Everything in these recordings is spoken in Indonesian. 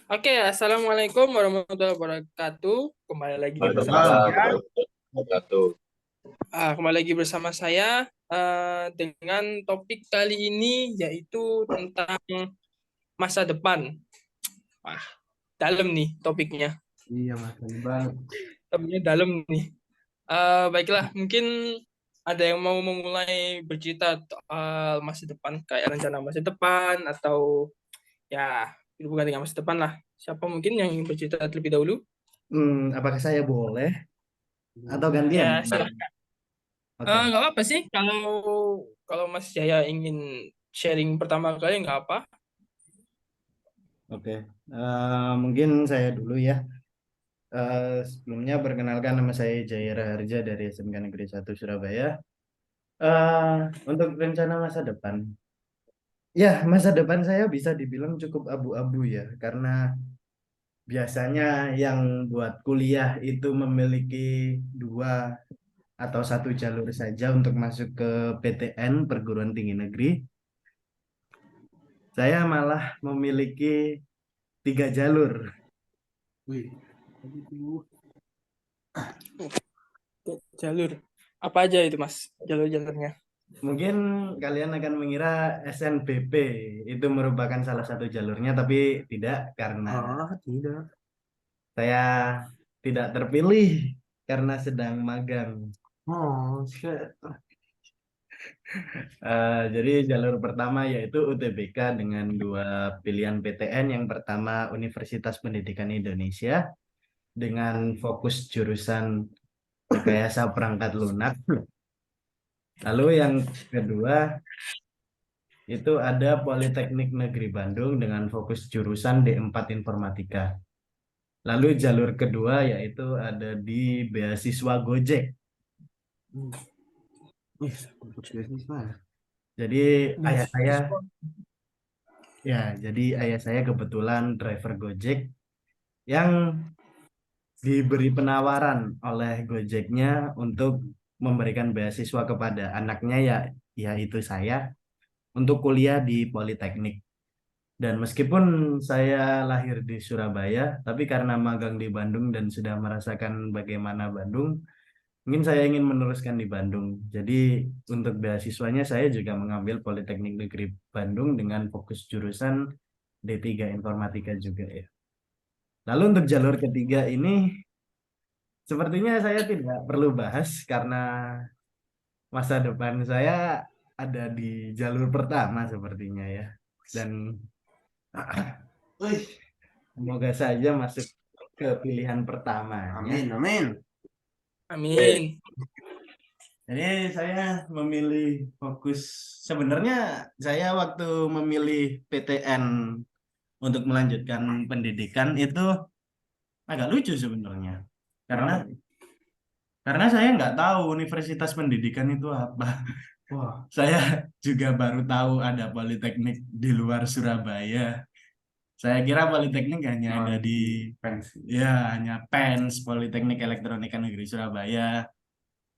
Oke, assalamualaikum warahmatullahi wabarakatuh. Kembali lagi bersama Waalaikumsalam saya. Waalaikumsalam Waalaikumsalam. warahmatullahi wabarakatuh. Kembali lagi bersama saya dengan topik kali ini yaitu tentang masa depan. Wah, dalam nih topiknya. Iya Mas Bang. Topiknya dalam nih. Baiklah, mungkin ada yang mau memulai bercerita soal masa depan, kayak rencana masa depan atau ya hubungan dengan masa depan lah. Siapa mungkin yang ingin bercerita terlebih dahulu? Apakah saya boleh atau gantian? Ya, silakan. Oke, Nggak apa sih kalau kalau Mas Jaya ingin sharing pertama kali nggak apa. oke. Mungkin saya dulu ya. Sebelumnya perkenalkan nama saya Jaya Raharja dari SMK Negeri 1 Surabaya. Eh, untuk rencana masa depan, ya masa depan saya bisa dibilang cukup abu-abu ya, karena biasanya yang buat kuliah itu memiliki dua atau satu jalur saja untuk masuk ke PTN Perguruan Tinggi Negeri. Saya malah memiliki tiga jalur. Wih, aduh. Jalur apa aja itu Mas, jalur-jalurnya? Mungkin kalian akan mengira SNBP itu merupakan salah satu jalurnya, tapi tidak, karena Tidak. saya tidak terpilih karena sedang magang. Oh, shit. Jadi jalur pertama yaitu UTBK dengan dua pilihan PTN. Yang pertama Universitas Pendidikan Indonesia dengan fokus jurusan rekayasa perangkat lunak. Lalu yang kedua itu ada Politeknik Negeri Bandung dengan fokus jurusan D4 Informatika. Lalu jalur kedua yaitu ada di beasiswa Gojek. Wih, beasiswa. Jadi ayah saya ayah saya kebetulan driver Gojek yang diberi penawaran oleh Gojeknya untuk memberikan beasiswa kepada anaknya, yaitu saya, untuk kuliah di Politeknik. Dan meskipun saya lahir di Surabaya, tapi karena magang di Bandung dan sudah merasakan bagaimana Bandung, mungkin saya ingin meneruskan di Bandung. Jadi untuk beasiswanya saya juga mengambil Politeknik Negeri Bandung dengan fokus jurusan D3 Informatika juga ya. Lalu untuk jalur ketiga ini sepertinya saya tidak perlu bahas karena masa depan saya ada di jalur pertama sepertinya ya. Dan Wih, semoga saja masuk ke pilihan pertamanya. amin, amin. Amin. Jadi saya memilih fokus, sebenarnya saya waktu memilih PTN untuk melanjutkan pendidikan itu agak lucu sebenarnya. Karena Kenapa? karena saya nggak tahu universitas pendidikan itu apa. Wah, Saya juga baru tahu ada politeknik di luar Surabaya. Saya kira politeknik hanya ada di pensi. hanya PENS, Politeknik Elektronika Negeri Surabaya.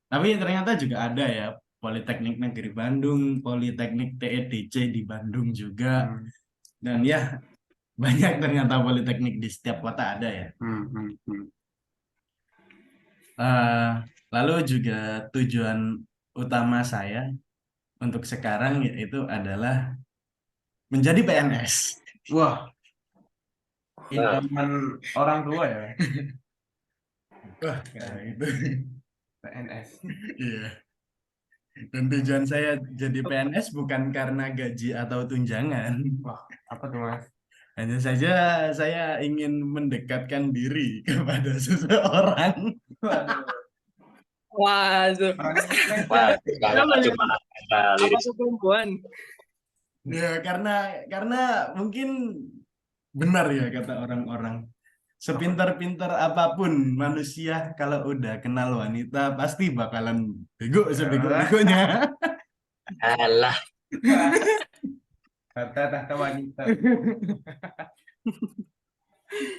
Tapi ternyata juga ada ya Politeknik Negeri Bandung, Politeknik TEDC di Bandung juga. Hmm, Dan ya banyak ternyata politeknik di setiap kota ada ya. hmm, hmm, hmm. Eh, Lalu juga tujuan utama saya untuk sekarang yaitu adalah menjadi PNS. Wah, Nah, idaman orang tua ya, wah, itu. PNS. Iya. Dan tujuan saya jadi PNS bukan karena gaji atau tunjangan. Wah, apa tuh Mas? Hanya saja saya ingin mendekatkan diri kepada seseorang. Waduh, Waduh. orangnya Wah, Kenapa gak nih? cuma kata Apa liris. tuh perempuan? Ya karena mungkin benar ya kata orang-orang. Sepintar-pintar apapun manusia kalau udah kenal wanita pasti bakalan bego sebego-begonya. Alah, harta tahta wanita.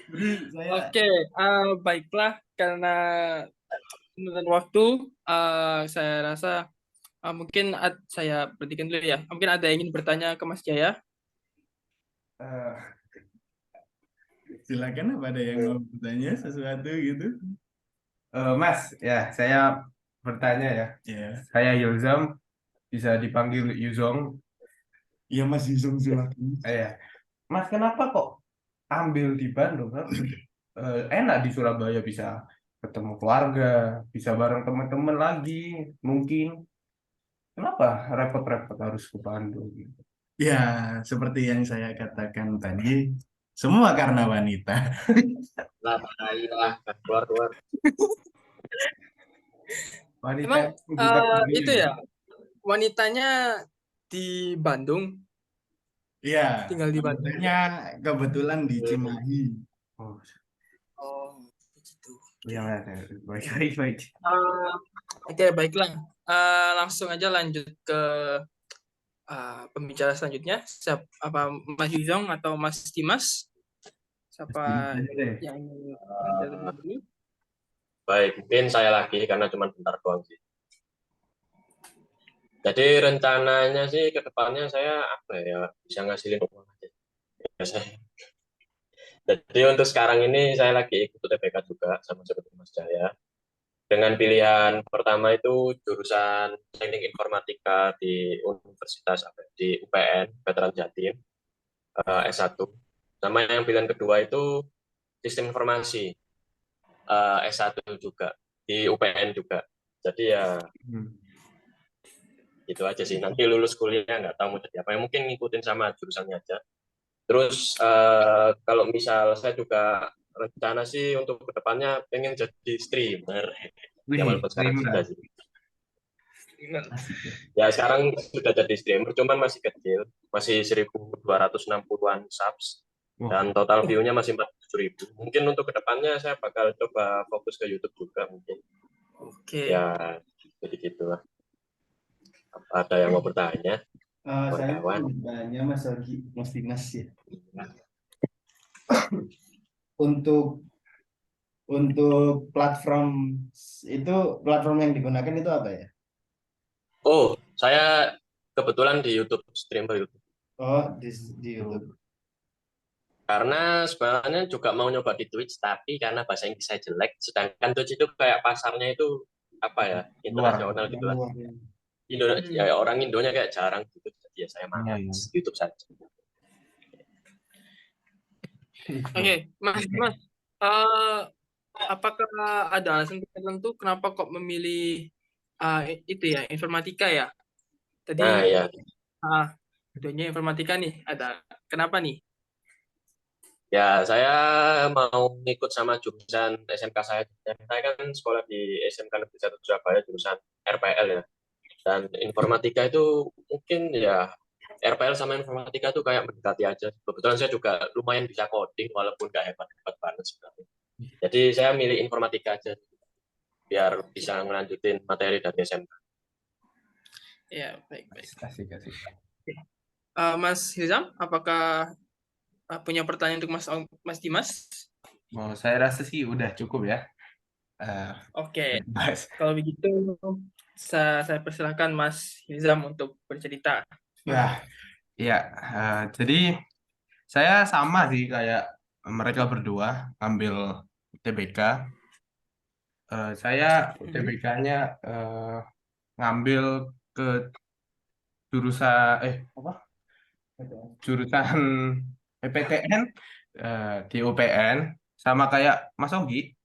Jadi saya Oke, baiklah karena menurut waktu saya rasa mungkin saya perhatikan dulu ya. Mungkin ada yang ingin bertanya ke Mas Jaya. Eh, Silakan, apa ada yang mau bertanya sesuatu gitu? Mas, ya saya bertanya ya. Ya, Saya Yulzam, bisa dipanggil Yuzong. iya Mas Yusung, silakan. Ya, Mas kenapa kok ambil di Bandung? Kan? Enak di Surabaya bisa ketemu keluarga, bisa bareng teman-teman lagi, mungkin. Kenapa repot-repot harus ke Bandung gitu? Ya, seperti yang saya katakan tadi, semua karena wanita. Lah, lah, keluar keluar. Wanita Emang yang bukan itu sendiri. ya, wanitanya di Bandung, Iya, tinggal di Bandung. wanitanya kebetulan di Cimahi. Oh, Oh, begitu. iya, baik, baik, baik. Oke, baiklah. Langsung aja lanjut ke pembicara selanjutnya. Apa Mas Yuzong atau Mas Dimas? Siapa Aja deh. yang ingin terlebih dahulu? Baik, mungkin saya lagi karena cuma bentar doang sih. Jadi rencananya sih ke depannya saya apa ya bisa ngasilin uang aja. Biasanya. Jadi untuk sekarang ini saya lagi ikut UTBK juga sama seperti Mas Jaya. Dengan pilihan pertama itu jurusan Teknik Informatika di Universitas apa ya, di UPN Veteran Jatim S1. Sama yang pilihan kedua itu Sistem Informasi S1 juga di UPN juga. Jadi ya itu aja sih. Nanti lulus kuliah nggak tahu mau jadi apa. Mungkin ngikutin sama jurusannya aja. Terus kalau misal saya juga rencana sih untuk kedepannya pengen jadi streamer. Ya Wih, walaupun sekarang terima. sudah sih. Ya sekarang sudah jadi streamer, cuman masih kecil, masih 1.260-an subs. Wah, Dan total view-nya masih 47.000. Mungkin untuk kedepannya saya bakal coba fokus ke YouTube juga mungkin. Oke. Ya, jadi gitulah. Apa ada yang mau bertanya? Saya Kawan. mau bertanya Mas Ogi, Mas Dimas ya. Untuk platform itu, platform yang digunakan itu apa ya? Oh, saya kebetulan di YouTube, streamer YouTube. Oh, di YouTube. Karena sebenarnya juga mau nyoba di Twitch, tapi karena bahasa Inggris saya jelek, sedangkan Twitch itu kayak pasarnya itu apa ya, internasional gitu lah. Indonesia, ya, orang Indonya kayak jarang gitu, jadi ya saya malas YouTube saja. Oke, Mas, apakah ada alasan tertentu kenapa kok memilih itu ya, informatika ya? Tadi Nah, ya. videonya informatika nih, ada. Kenapa nih? Ya, saya mau ngikut sama jurusan SMK saya. Saya kan sekolah di SMK Negeri 1 Surabaya, jurusan RPL ya. Dan informatika itu mungkin ya, RPL sama informatika itu kayak mendekati aja. Kebetulan saya juga lumayan bisa coding, walaupun nggak hebat-hebat banget sebenarnya. Jadi saya milih informatika aja, biar bisa ngelanjutin materi dari SMK. Ya, baik-baik. Asik, asik. Mas Hizam, apakah punya pertanyaan untuk Mas Dimas? Oh, saya rasa sih udah cukup ya. Oke, Mas. kalau begitu saya persilahkan Mas Hizam untuk bercerita. Ya, ya. Jadi saya sama sih kayak mereka berdua ambil UTBK. Saya UTBK-nya ngambil ke jurusan apa? Jurusan PPTN di UPN, sama kayak Mas Ogi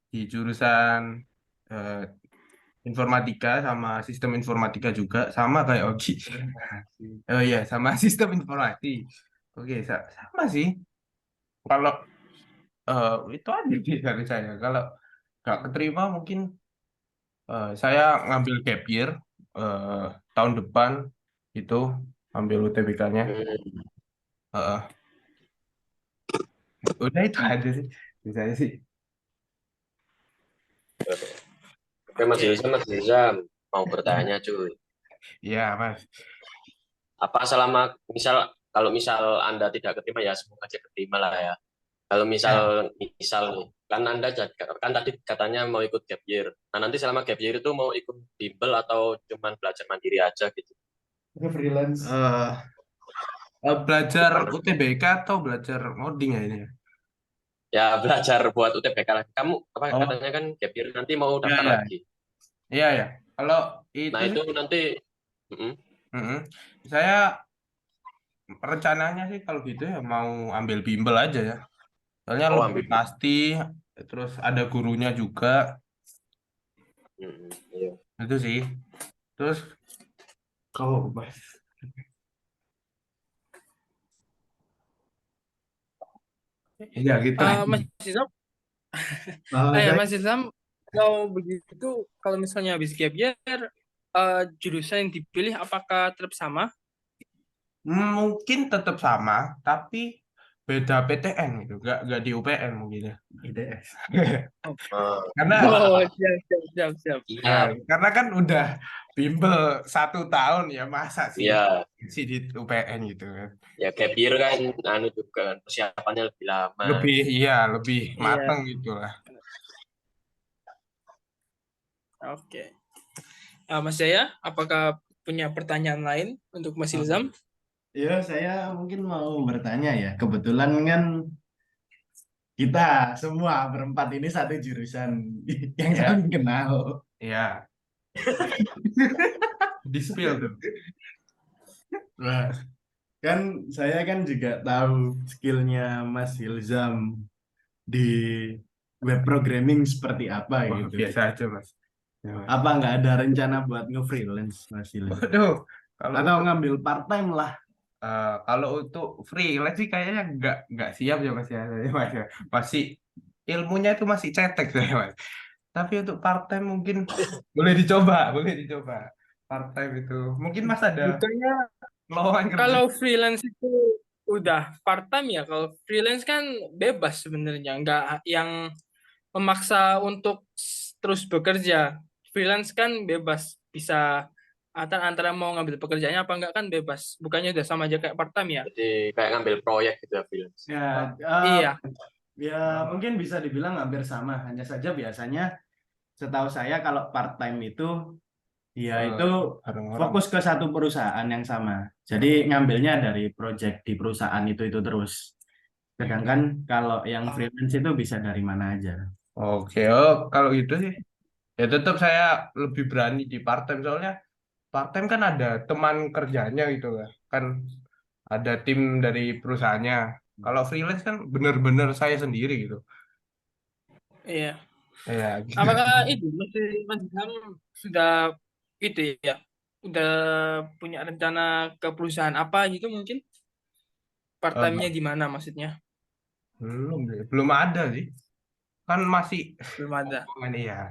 di jurusan eh, informatika sama sistem informatika juga, sama kayak Ogi. Oh iya, sama sistem informasi. Oke, sama sih. Kalau itu aja sih dari saya. Kalau nggak keterima mungkin saya ngambil gap year eh, tahun depan itu, ambil UTBK-nya. Udah itu aja sih. Bisa sih. Oke, Mas Ilzam mau bertanya cuy. Iya, Mas. Apa selama kalau misal Anda tidak keterima ya semoga aja keterima lah ya. Kalau misal nih, kan Anda kan tadi katanya mau ikut gap year. Nah, nanti selama gap year itu mau ikut bimbel atau cuman belajar mandiri aja gitu. Freelance. Belajar UTBK atau belajar ngoding ya ini? Ya belajar buat UTBK lagi. Kamu apa Oh, katanya kan gap year nanti mau iya, daftar iya. lagi. Iya, ya. Kalau Nah itu itu sih, nanti mm-mm. mm-mm. Saya rencananya sih kalau gitu ya mau ambil bimbel aja ya. Soalnya Oh lebih ambil. pasti, terus ada gurunya juga, Mm-mm, iya. itu sih. Terus kalau Mas, iya gitu lah. Mas Isam, Saya Mas Isam, kalau begitu, kalau misalnya habis gap year, jurusan yang dipilih apakah tetap sama? Mungkin tetap sama, tapi beda PTN gitu, nggak di UPN mungkin ya. IDS. Ah, Karena Oh, siap, siap, siap, siap. ya, iya, karena kan udah bimbel 1 tahun ya, masa sih iya. di UPN gitu kan. Ya gap year kan anu juga kan, persiapannya lebih lama. Lebih, iya, lebih Iya, mateng gitu lah. oke. Mas Jaya, apakah punya pertanyaan lain untuk Mas Ilzam? Ya, saya mungkin mau bertanya ya. Kebetulan kan kita semua berempat ini satu jurusan yang Ya, saling kenal. ya, di spill tuh. Nah, kan saya kan juga tahu skillnya Mas Hilzam di web programming seperti apa Wah, gitu. biasa aja mas. Ya, Mas. Apa nggak ada rencana buat nge-freelance Mas Hilzam? Waduh, kalau Atau untuk ngambil part-time lah. kalau untuk freelance sih kayaknya nggak siap ya mas ya, saya, Mas, ya. Masih ilmunya itu masih cetek saya mas. Tapi untuk part time mungkin boleh dicoba, boleh dicoba. Part time itu mungkin mas ada Bukannya lowongan kerja. kalau freelance itu udah part time ya? Kalau freelance kan bebas sebenarnya, nggak yang memaksa untuk terus bekerja. Freelance kan bebas, bisa antara mau ngambil pekerjaannya apa enggak kan bebas. Bukannya udah sama aja kayak part time ya? Jadi kayak ngambil proyek gitu ya freelance. Ya, Iya, ya mungkin bisa dibilang hampir sama. Hanya saja biasanya setahu saya kalau part-time itu ya itu Bareng orang. fokus ke satu perusahaan yang sama. Jadi ngambilnya dari project di perusahaan itu terus. Sedangkan kalau yang freelance itu bisa dari mana aja. Oke, oh kalau gitu sih ya tetap saya lebih berani di part time, soalnya part time kan ada teman kerjanya gitu lah. Kan ada tim dari perusahaannya. Kalau freelance kan bener-bener saya sendiri gitu. iya. Ya, gitu. Apakah itu Mas Ilham sudah itu ya? Udah punya rencana ke perusahaan apa gitu mungkin? Part time-nya Eh, di mana maksudnya? belum deh, belum ada sih. Kan masih Belum ada. omongan ya.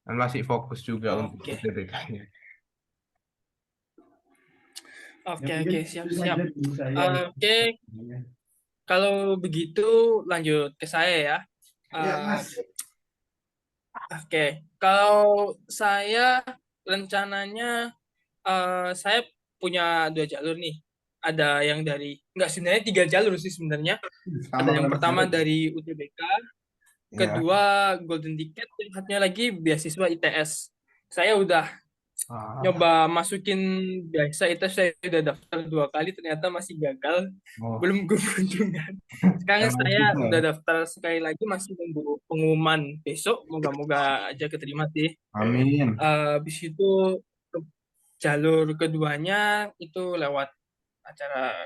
Kan masih fokus juga untuk Oke. UTBK-nya. Ya Oke, mungkin oke, itu siap-siap. saja dari saya. Oke, kalau begitu lanjut ke saya ya. Ya Eh, Mas. oke, kalau saya rencananya saya punya 2 jalur nih. Ada yang dari, enggak sebenarnya 3 jalur sih sebenarnya. Ada Tambah yang Mas pertama Jared. dari UTBK, Ya. kedua Golden Ticket, yang satunya lagi beasiswa ITS. Saya udah Ah, nyoba masukin biasa itu saya udah daftar 2 kali ternyata masih gagal, oh, belum keberuntungan. Sekarang emang saya gitu udah ya. daftar sekali lagi, masih nunggu pengumuman besok, moga-moga aja keterima sih. Amin. Habis itu jalur keduanya itu lewat acara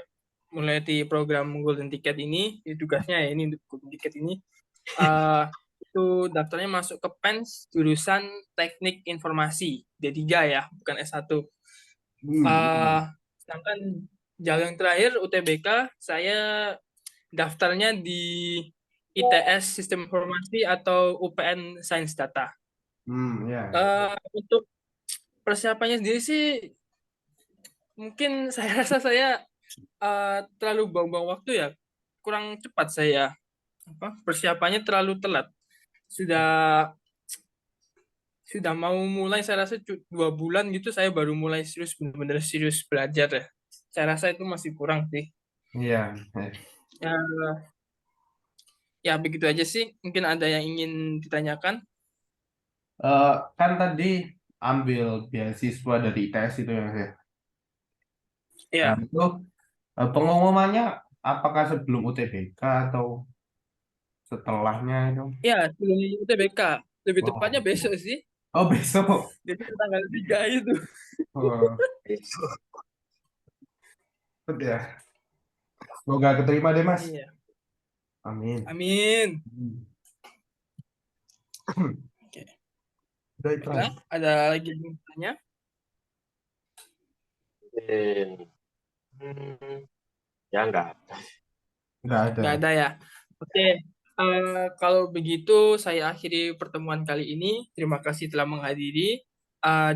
mulai di program Golden Ticket ini, di tugasnya ya ini untuk Golden Ticket ini. Eh, itu daftarnya masuk ke PENS jurusan Teknik Informasi D3 ya, bukan S1. Iya. Sedangkan jalur yang terakhir UTBK, saya daftarnya di ITS Sistem Informasi atau UPN Sains Data. Ya. Untuk persiapannya sendiri sih mungkin saya rasa saya terlalu buang-buang waktu ya, kurang cepat saya persiapannya terlalu telat. Sudah sudah mau mulai, saya rasa 2 bulan gitu saya baru mulai serius, benar-benar serius belajar ya. Saya rasa itu masih kurang sih. Iya. Ya, ya begitu aja sih. Mungkin ada yang ingin ditanyakan. Kan tadi ambil beasiswa dari ITS itu ya, Mas, ya. Nah, Ya, itu pengumumannya apakah sebelum UTBK atau? setelahnya itu. Ya, sebelum UTBK. Lebih Oh, tepatnya besok sih. oh besok. Jadi tanggal 3 itu. Oh, betul ya. Semoga keterima deh Mas. Iya. Amin. Amin. Oke. Udah itu Baiklah, aja. ada lagi yang mau tanya? Hmm, ya enggak. Nggak ada. Nggak ada ya. Oke. Kalau begitu saya akhiri pertemuan kali ini. Terima kasih telah menghadiri.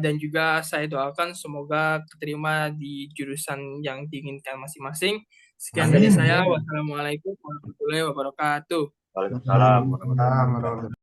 Dan juga saya doakan semoga keterima di jurusan yang diinginkan masing-masing. Sekian dari Amin. saya. Wassalamualaikum warahmatullahi wabarakatuh. Waalaikumsalam warahmatullahi wabarakatuh. Waalaikumsalam.